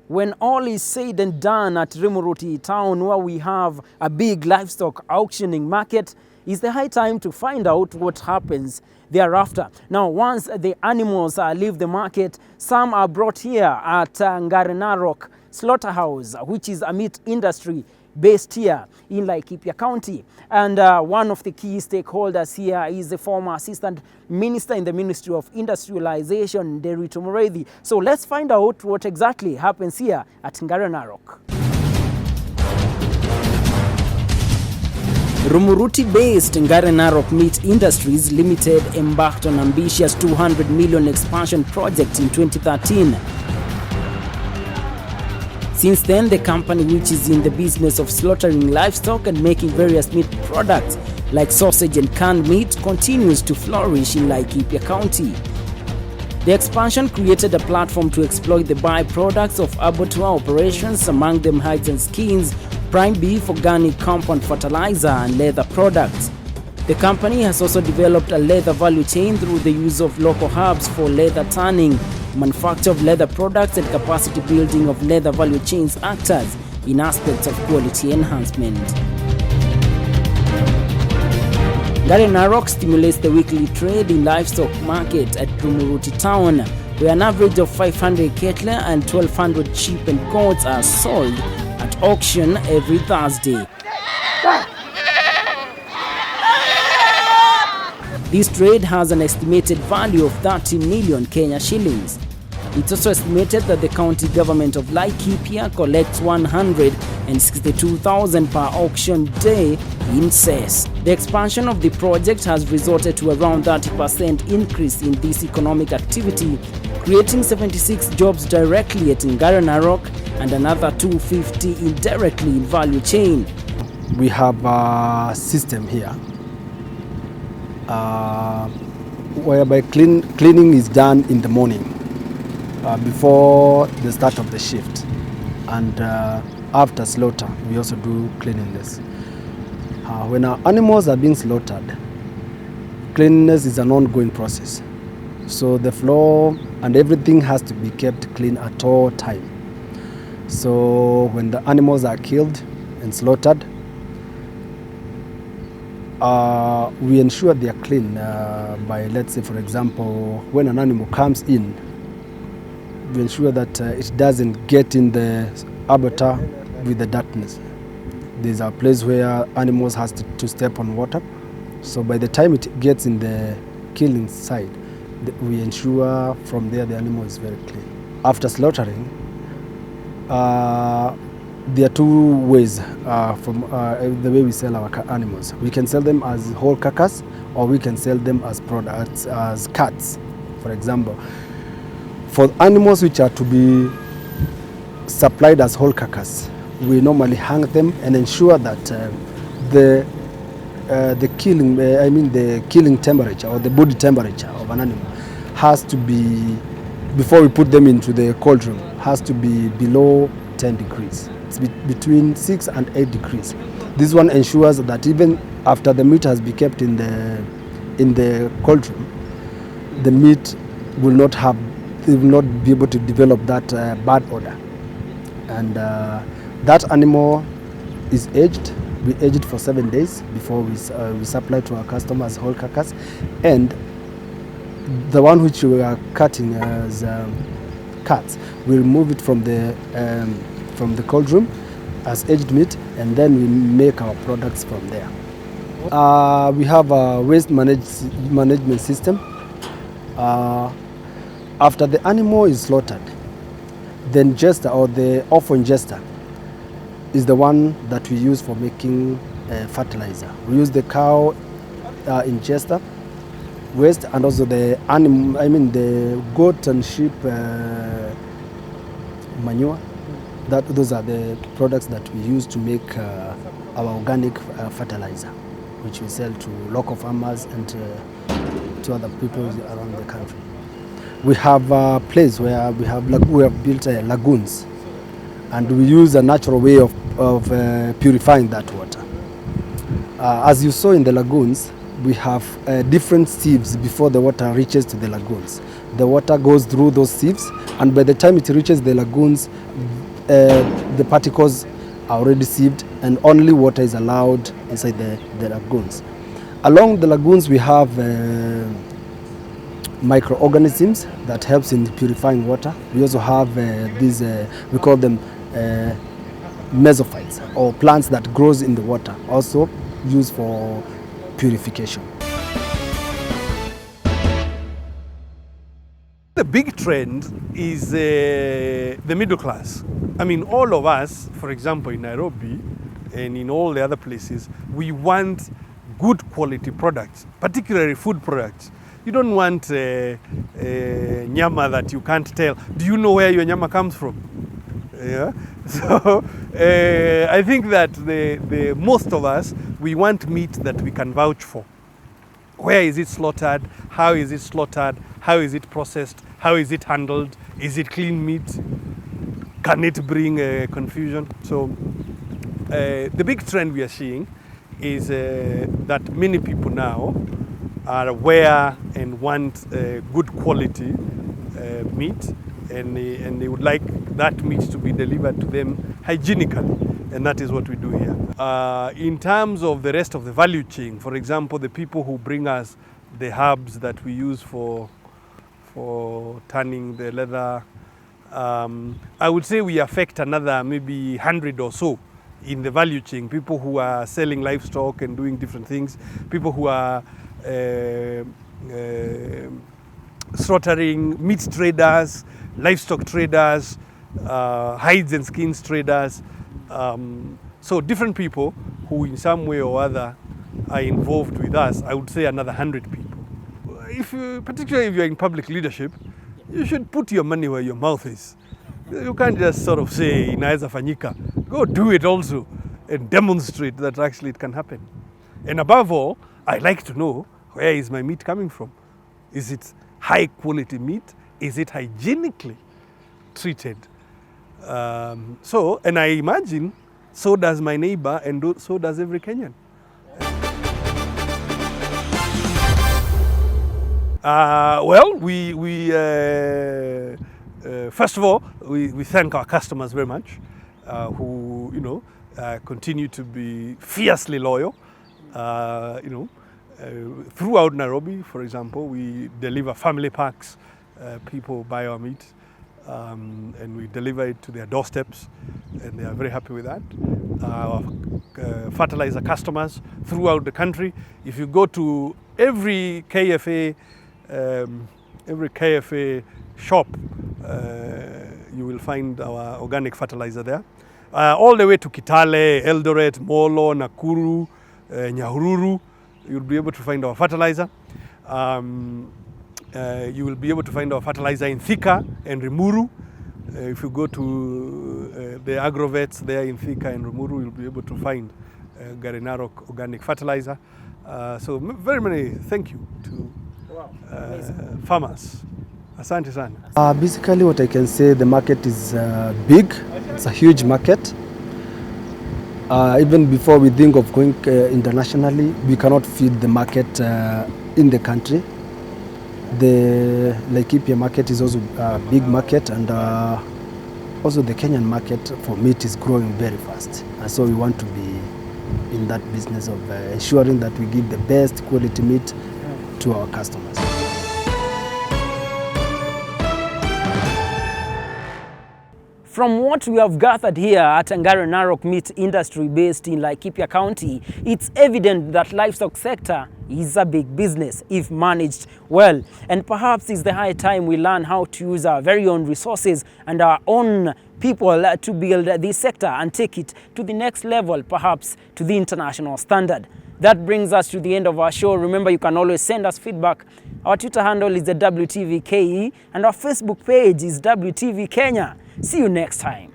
When all is said and done at Muriithi town, where we have a big livestock auctioning market, it's the high time to find out what happens thereafter. Now, once the animals leave the market, some are brought here at Ngare Narok slaughterhouse, which is a meat industry based here in Laikipia County. And one of the key stakeholders here is the former Assistant Minister in the Ministry of Industrialization, Nderitu Muriithi. So let's find out what exactly happens here at Ngare Narok. Muriithi-based Ngare Narok Meat Industries Limited embarked on ambitious 200 million expansion project in 2013. Since then, the company, which is in the business of slaughtering livestock and making various meat products like sausage and canned meat, continues to flourish in Laikipia County. The expansion created a platform to exploit the byproducts of abattoir operations, among them hides and skins, prime beef, organic compound fertilizer, and leather products. The company has also developed a leather value chain through the use of local herbs for leather tanning, manufacture of leather products, and capacity building of leather value chains actors in aspects of quality enhancement. Ngare Narok stimulates the weekly trade in livestock market at Muriithi town, where an average of 500 cattle and 1,200 sheep and goats are sold at auction every Thursday. This trade has an estimated value of 30 million Kenya shillings. It's also estimated that the county government of Laikipia collects 162,000 per auction day in cess. The expansion of the project has resulted to around 30% increase in this economic activity, creating 76 jobs directly at Ngare Narok and another 250 indirectly in value chain. We have a system here whereby cleaning is done in the morning before the start of the shift, and after slaughter we also do cleanliness. When our animals are being slaughtered, cleanliness is an ongoing process, so the floor and everything has to be kept clean at all time. So when the animals are killed and slaughtered, we ensure they are clean by, let's say, for example, when an animal comes in, we ensure that it doesn't get in the abattoir with the darkness. There's a place where animals has to step on water, so by the time it gets in the killing side, we ensure from there the animal is very clean. After slaughtering, there are two ways from the way we sell our animals. We can sell them as whole carcass, or we can sell them as products, as cuts, for example. For animals which are to be supplied as whole carcass, we normally hang them and ensure that the killing temperature or the body temperature of an animal has to be, before we put them into the cold room, has to be below 10 degrees. It's between 6 and 8 degrees. This one ensures that even after the meat has been kept in the cold room, the meat will not be able to develop that bad odor. And that animal is aged. We age it for 7 days before we supply to our customers whole carcass. And the one which we are cutting as cuts, we remove it from the cold room as aged meat, and then we make our products from there. We have a waste management system. After the animal is slaughtered, the ingester or the off ingester is the one that we use for making fertilizer. We use the cow ingester waste and also the the goat and sheep manure. Those are the products that we use to make our organic fertilizer, which we sell to local farmers and to other people around the country. We have a place where we have built lagoons, and we use a natural way of purifying that water. As you saw in the lagoons, we have different sieves before the water reaches to the lagoons. The water goes through those sieves, and by the time it reaches the lagoons, the particles are already sieved and only water is allowed inside the lagoons. Along the lagoons we have microorganisms that helps in purifying water. We also have these, we call them mesophytes, or plants that grows in the water, also used for purification. The big trend is the middle class. I mean, all of us, for example, in Nairobi and in all the other places, we want good quality products, particularly food products. You don't want nyama that you can't tell. Do you know where your nyama comes from? Yeah. So I think that the most of us, we want meat that we can vouch for. Where is it slaughtered? How is it slaughtered? How is it processed? How is it handled? Is it clean meat? Can it bring confusion? So the big trend we are seeing is that many people now are aware and want good quality meat, and they would like that meat to be delivered to them hygienically, and that is what we do here. In terms of the rest of the value chain, for example, the people who bring us the herbs that we use for tanning the leather, I would say we affect another maybe 100 or so in the value chain. People who are selling livestock and doing different things, people who are slaughtering, meat traders, livestock traders, hides and skins traders. So different people who in some way or other are involved with us, I would say another 100 people. Particularly if you're in public leadership, you should put your money where your mouth is. You can't just sort of say, inaweza fanyika. Go do it also and demonstrate that actually it can happen. And above all, I like to know, where is my meat coming from? Is it high quality meat? Is it hygienically treated? And I imagine, so does my neighbor and so does every Kenyan. Well, first of all, we thank our customers very much, who continue to be fiercely loyal. Throughout Nairobi, for example, we deliver family packs. People buy our meat, and we deliver it to their doorsteps, and they are very happy with that. Our fertilizer customers throughout the country. If you go to every KFA shop, you will find our organic fertilizer there. All the way to Kitale, Eldoret, Molo, Nakuru, Nyahururu, you'll be able to find our fertilizer. You will be able to find our fertilizer in Thika and Rimuru. If you go to the agrovets there in Thika and Rimuru, you'll be able to find Ngare Narok organic fertilizer. So very many thank you to farmers. Asante sana. Basically what I can say, the market is big. It's a huge market. Even before we think of going internationally, we cannot feed the market in the country. The Laikipia market is also a big market, and also the Kenyan market for meat is growing very fast. And so we want to be in that business of ensuring that we give the best quality meat to our customers. From what we have gathered here at Ngare Narok meat industry based in Laikipia County, it's evident that livestock sector is a big business if managed well. And perhaps it's the high time we learn how to use our very own resources and our own people to build this sector and take it to the next level, perhaps to the international standard. That brings us to the end of our show. Remember, you can always send us feedback. Our Twitter handle is the WTVKE and our Facebook page is WTV Kenya. See you next time.